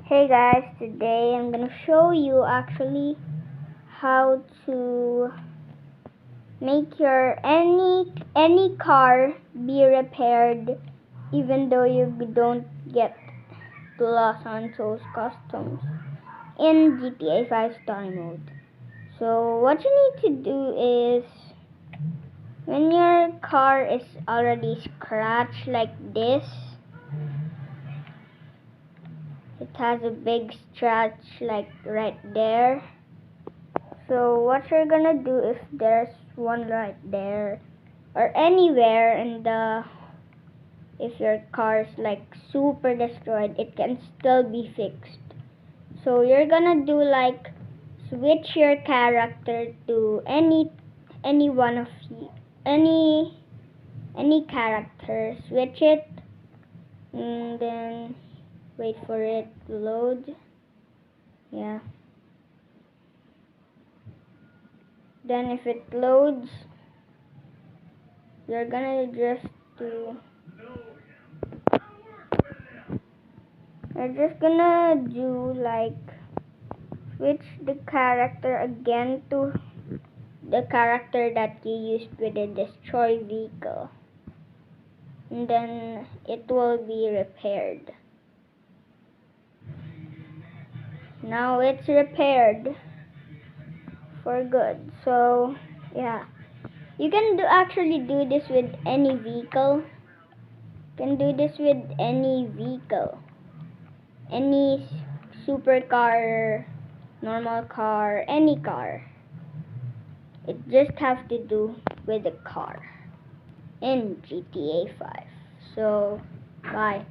Hey guys, today I'm gonna show you actually how to make your any car be repaired even though you don't get to Los Santos customs in GTA 5 story mode. So what you need to do is when your car is already scratched like this, it has a big scratch like right there. So what you're gonna do if there's one right there or anywhere in the, if your car's like super destroyed, it can still be fixed. So you're gonna do like switch your character to any one of you, any character, switch it and then wait for it to load. Yeah. Then if it loads, you're gonna just do, you're just gonna do like switch the character again to the character that you used with the destroy vehicle, and then it will be repaired. Now it's repaired for good. So yeah, you can actually do this with any vehicle. You can do this with any vehicle, any supercar, normal car, any car. It just has to do with the car in GTA 5. So bye.